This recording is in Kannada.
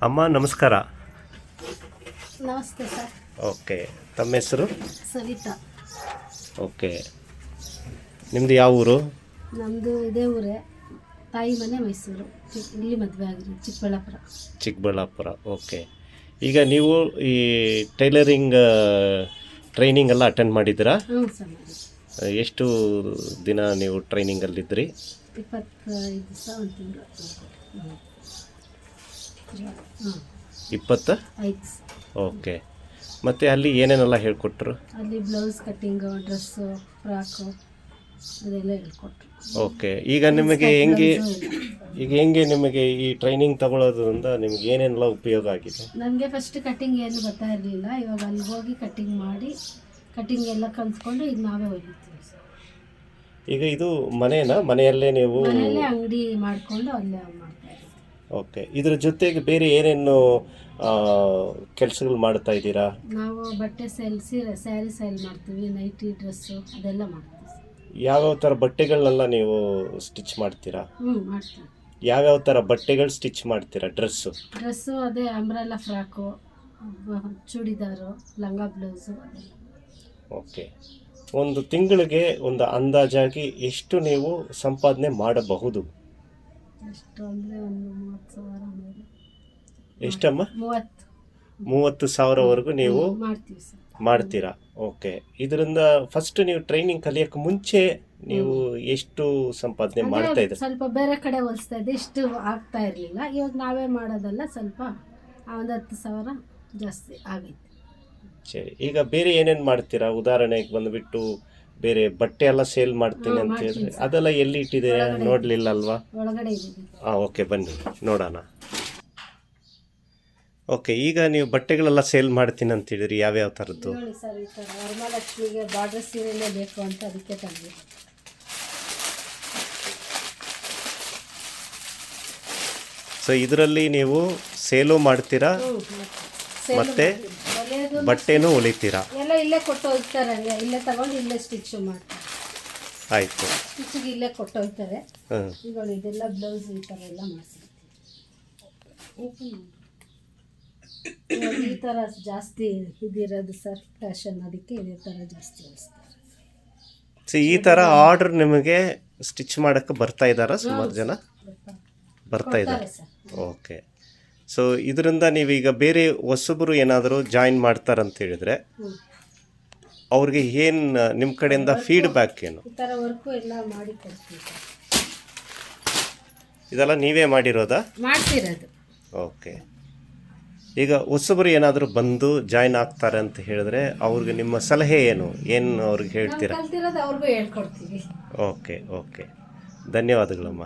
ಅಮ್ಮ ನಮಸ್ಕಾರ. ನಮಸ್ತೆ ಸರ್. ಓಕೆ, ತಮ್ಮ ಹೆಸರು? ಸವಿತಾ. ಓಕೆ, ನಿಮ್ಮದು ಯಾವ ಊರು? ನಮ್ಮದು ಇದೇ ಊರೇ, ತಾಯಿ ಮನೆ ಮೈಸೂರು. ಇಲ್ಲಿ ಮದುವೆ ಆಗಿರೋದು ಚಿಕ್ಕಬಳ್ಳಾಪುರ. ಚಿಕ್ಕಬಳ್ಳಾಪುರ. ಓಕೆ, ಈಗ ನೀವು ಈ ಟೈಲರಿಂಗ್ ಟ್ರೈನಿಂಗ್ ಎಲ್ಲ ಅಟೆಂಡ್ ಮಾಡಿದ್ದೀರಾ? ಹ್ಞೂ ಸರ್, ಮಾಡಿ. ಎಷ್ಟು ದಿನ ನೀವು ಟ್ರೈನಿಂಗಲ್ಲಿದ್ದಿರಿ? 25 ದಿವಸ, ಒಂದು ತಿಂಗಳು. 25. ಓಕೆ, ಮತ್ತು ಅಲ್ಲಿ ಏನೇನೆಲ್ಲ ಹೇಳ್ಕೊಟ್ರು? ಅಲ್ಲಿ ಬ್ಲೌಸ್ ಕಟ್ಟಿಂಗು, ಡ್ರೆಸ್ಸು, ಫ್ರಾಕು ಅದೆಲ್ಲ ಹೇಳ್ಕೊಟ್ರು. ಓಕೆ, ಈಗ ನಿಮಗೆ ಹೆಂಗೆ ನಿಮಗೆ ಈ ಟ್ರೈನಿಂಗ್ ತಗೊಳ್ಳೋದ್ರಿಂದ ನಿಮ್ಗೆ ಏನೇನೆಲ್ಲ ಉಪಯೋಗ ಆಗಿದೆ? ನನಗೆ ಫಸ್ಟ್ ಕಟ್ಟಿಂಗ್ ಏನು ಬರ್ತಾ ಇರಲಿಲ್ಲ. ಇವಾಗ ಅಲ್ಲಿ ಹೋಗಿ ಕಟ್ಟಿಂಗ್ ಮಾಡಿ ಕಟ್ಟಿಂಗ್ ಎಲ್ಲ ಕಲ್ತ್ಕೊಂಡು ಈಗ ನಾವೇ ಹೊಲಿತೀವಿ ಸರ್. ಈಗ ಇದು ಮನೆಯಲ್ಲೇ ನೀವು ಮನೆಯಲ್ಲೇ ಅಂಗಡಿ ಮಾಡಿಕೊಂಡು ಅಲ್ಲೇ ಮಾಡ್ತಾ ಇದ್ದೀವಿ. ಓಕೆ, ಇದ್ರ ಜೊತೆಗೆ ಬೇರೆ ಏನೇನು ಕೆಲಸಗಳು ಮಾಡ್ತಾ ಇದ್ದೀರಾ? ನಾವು ಬಟ್ಟೆ ಸ್ಯಾರಿ ಸೇಲ್ ಮಾಡ್ತೀವಿ, ನೈಟಿ ಡ್ರೆಸ್ಸು ಅದೆಲ್ಲ ಮಾಡ್ತೀವಿ. ಯಾವ್ಯಾವ ಥರ ಬಟ್ಟೆಗಳನ್ನೆಲ್ಲ ನೀವು ಸ್ಟಿಚ್ ಮಾಡ್ತೀರಾ? ಮಾಡ್ತೀವಿ. ಯಾವ್ಯಾವ ಥರ ಬಟ್ಟೆಗಳು ಸ್ಟಿಚ್ ಮಾಡ್ತೀರಾ? ಡ್ರೆಸ್ಸು ಅದೇ ಅಂಬ್ರೆಲಾ ಫ್ರಾಕು, ಚೂಡಿದಾರು, ಲಂಗ ಬ್ಲೌಸು ಅದೆಲ್ಲ. ಓಕೆ, ಒಂದು ತಿಂಗಳಿಗೆ ಒಂದು ಅಂದಾಜಾಗಿ ಎಷ್ಟು ನೀವು ಸಂಪಾದನೆ ಮಾಡಬಹುದು? ಎಷ್ಟು ಅಂದರೆ ಒಂದು 30,000 ಮೇಲೆ. ಎಷ್ಟಮ್ಮ? 30,000 ನೀವು ಮಾಡ್ತೀವಿ ಸರ್. ಮಾಡ್ತೀರಾ? ಓಕೆ, ಇದರಿಂದ ಫಸ್ಟ್ ನೀವು ಟ್ರೈನಿಂಗ್ ಕಲಿಯೋಕ್ಕೆ ಮುಂಚೆ ನೀವು ಎಷ್ಟು ಸಂಪಾದನೆ ಮಾಡ್ತಾ ಇದ್ದೀರಾ? ಸ್ವಲ್ಪ ಬೇರೆ ಕಡೆ ಹೋಲಿಸ್ತಾ ಇದ್ದೆ, ಇಷ್ಟು ಆಗ್ತಾ ಇರಲಿಲ್ಲ. ಇವಾಗ ನಾವೇ ಮಾಡೋದಲ್ಲ, ಸ್ವಲ್ಪ ಒಂದು 10,000 ಜಾಸ್ತಿ ಆಗೈತೆ. ಸರಿ, ಈಗ ಬೇರೆ ಏನೇನು ಮಾಡ್ತೀರಾ? ಉದಾಹರಣೆಗೆ ಬಂದುಬಿಟ್ಟು ಬೇರೆ ಬಟ್ಟೆ ಎಲ್ಲ ಸೇಲ್ ಮಾಡ್ತೀನಿ ಅಂತ ಹೇಳಿದ್ರೆ ಅದೆಲ್ಲ ಎಲ್ಲಿ ಇಟ್ಟಿದ್ದೀರಾ? ನೋಡಲಿಲ್ಲ ಅಲ್ವಾ? ಒಳಗಡೆ ಇದೆ. ಹಾಂ, ಓಕೆ, ಬನ್ನಿ ನೋಡೋಣ. ಓಕೆ, ಈಗ ನೀವು ಬಟ್ಟೆಗಳೆಲ್ಲ ಸೇಲ್ ಮಾಡ್ತೀನಿ ಅಂತ ಹೇಳಿದ್ರಿ, ಯಾವ್ಯಾವ ಥರದ್ದು? ನೋಡಿ ಸರ್, ಈ ಥರ ವರಮಹಾಲಕ್ಷ್ಮಿಗೆ ಬಾರ್ಡರ್ ಸೀರೆಯಲ್ಲೇ ಬೇಕು ಅಂತ ಅದಕ್ಕೆ ತಂದಿದೆ. ಸೊ ಇದರಲ್ಲಿ ನೀವು ಸೇಲು ಮಾಡ್ತೀರಾ ಮತ್ತೆ ಬಟ್ಟೆನೂ ಹೊಲಿತೀರಾ? ಎಲ್ಲ ಇಲ್ಲೇ ಕೊಟ್ಟು ಹೋಗ್ತಾರೆ, ಇಲ್ಲೇ ತಗೊಂಡು ಇಲ್ಲೇ ಸ್ಟಿಚ್ ಮಾಡ್ತಾರೆ. ಆಯಿತು, ಸ್ಟಿಚ್ಗೆ ಇಲ್ಲೇ ಕೊಟ್ಟು ಹೋಗ್ತಾರೆ. ಈಗ ಇದೆಲ್ಲ ಬ್ಲೌಸ್ ಈ ಥರ ಎಲ್ಲ ಮಾಡಿಸ್ತೀವಿ. ಈ ಥರ ಜಾಸ್ತಿ ಇದಿರೋದು ಸರ್ ಫ್ಯಾಷನ್, ಅದಕ್ಕೆ ಇದೇ ಥರ ಜಾಸ್ತಿ ಹೊಲಿಸ್ತಾರೆ. ಸೊ ಈ ಥರ ಆರ್ಡರ್ ನಿಮಗೆ ಸ್ಟಿಚ್ ಮಾಡೋಕ್ಕೆ ಬರ್ತಾ ಇದ್ದಾರಾ? ಸುಮಾರು ಜನ ಬರ್ತಾ ಇದ್ದಾರೆ. ಓಕೆ, ಸೊ ಇದರಿಂದ ನೀವೀಗ ಬೇರೆ ಹೊಸಬರು ಏನಾದರೂ ಜಾಯಿನ್ ಮಾಡ್ತಾರಂತ ಹೇಳಿದ್ರೆ ಅವ್ರಿಗೆ ಏನು ನಿಮ್ಮ ಕಡೆಯಿಂದ ಫೀಡ್ಬ್ಯಾಕ್ ಏನು? ಈ ಥರ ವರ್ಕು ಎಲ್ಲ ಮಾಡಿ ಕೊಡ್ತೀವಿ. ಇದೆಲ್ಲ ನೀವೇ ಮಾಡಿರೋದಾ? ಮಾಡ್ತಿರೋದು. ಓಕೆ, ಈಗ ಹೊಸಬರು ಏನಾದರೂ ಬಂದು ಜಾಯಿನ್ ಆಗ್ತಾರೆ ಅಂತ ಹೇಳಿದ್ರೆ ಅವ್ರಿಗೆ ನಿಮ್ಮ ಸಲಹೆ ಏನು ಅವ್ರಿಗೆ ಹೇಳ್ತೀರಾ? ಕಲ್ತಿರೋದು ಅವ್ರಿಗೂ ಹೇಳ್ಕೊಡ್ತೀವಿ. ಓಕೆ, ಧನ್ಯವಾದಗಳಮ್ಮ.